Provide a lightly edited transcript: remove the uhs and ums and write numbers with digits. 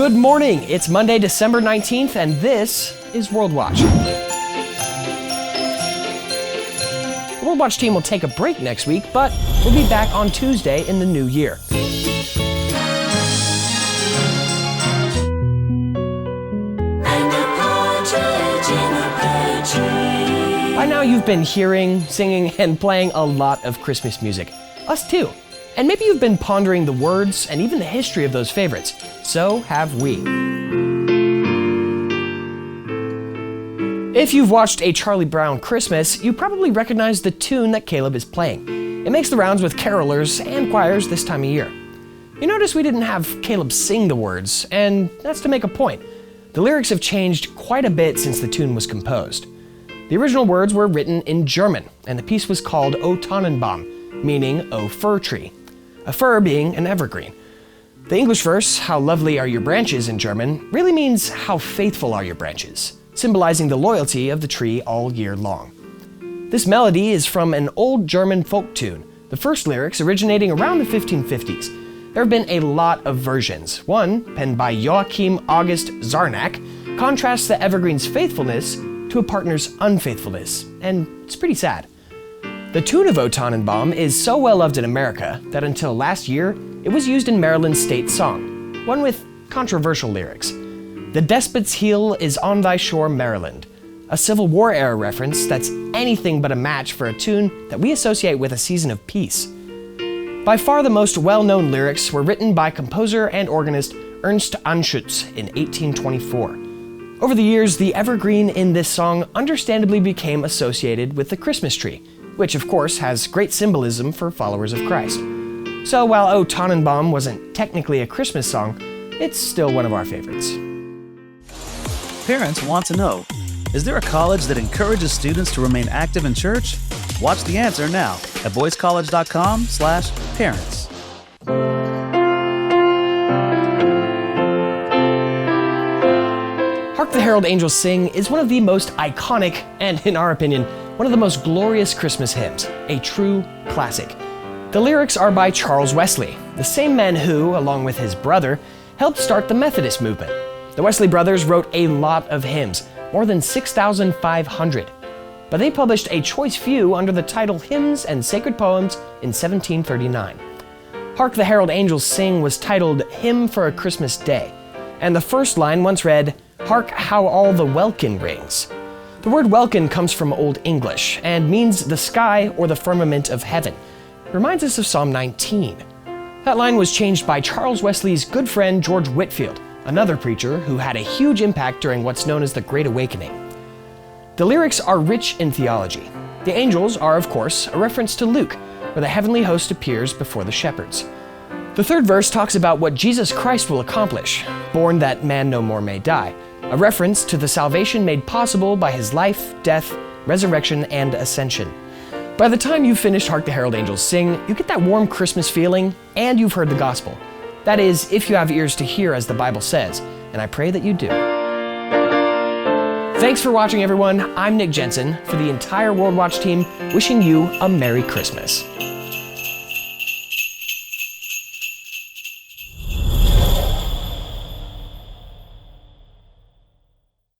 Good morning. It's Monday, December 19th, and this is World Watch. The World Watch team will take a break next week, but we'll be back on Tuesday in the new year. By now you've been hearing, singing, and playing a lot of Christmas music. Us too. And maybe you've been pondering the words and even the history of those favorites. So have we. If you've watched A Charlie Brown Christmas, you probably recognize the tune that Caleb is playing. It makes the rounds with carolers and choirs this time of year. You notice we didn't have Caleb sing the words, and that's to make a point. The lyrics have changed quite a bit since the tune was composed. The original words were written in German, and the piece was called O Tannenbaum, meaning O Fir Tree, a fir being an evergreen. The English verse, How lovely are your branches in German, really means how faithful are your branches, symbolizing the loyalty of the tree all year long. This melody is from an old German folk tune, the first lyrics originating around the 1550s. There have been a lot of versions. One, penned by Joachim August Zarnack, contrasts the evergreen's faithfulness to a partner's unfaithfulness, and it's pretty sad. The tune of O Tannenbaum is so well loved in America that until last year, it was used in Maryland's state song, one with controversial lyrics. The despot's heel is on thy shore, Maryland, a Civil War era reference that's anything but a match for a tune that we associate with a season of peace. By far the most well-known lyrics were written by composer and organist Ernst Anschutz in 1824. Over the years, the evergreen in this song understandably became associated with the Christmas tree, which of course has great symbolism for followers of Christ. So while O Tannenbaum wasn't technically a Christmas song, it's still one of our favorites. Parents want to know, is there a college that encourages students to remain active in church? Watch the answer now at boyscollege.com/parents. Hark the Herald Angels Sing is one of the most iconic and, in our opinion, one of the most glorious Christmas hymns, a true classic. The lyrics are by Charles Wesley, the same man who, along with his brother, helped start the Methodist movement. The Wesley brothers wrote a lot of hymns, more than 6,500, but they published a choice few under the title Hymns and Sacred Poems in 1739. Hark the Herald Angels Sing was titled Hymn for a Christmas Day, and the first line once read, Hark how all the welkin rings. The word welkin comes from Old English and means the sky or the firmament of heaven. It reminds us of Psalm 19. That line was changed by Charles Wesley's good friend George Whitefield, another preacher who had a huge impact during what's known as the Great Awakening. The lyrics are rich in theology. The angels are, of course, a reference to Luke, where the heavenly host appears before the shepherds. The third verse talks about what Jesus Christ will accomplish, born that man no more may die, a reference to the salvation made possible by his life, death, resurrection, and ascension. By the time you've finished Hark the Herald Angels Sing, you get that warm Christmas feeling, and you've heard the gospel. That is, if you have ears to hear as the Bible says, and I pray that you do. Thanks for watching, everyone. I'm Nick Jensen, for the entire World Watch team, wishing you a Merry Christmas.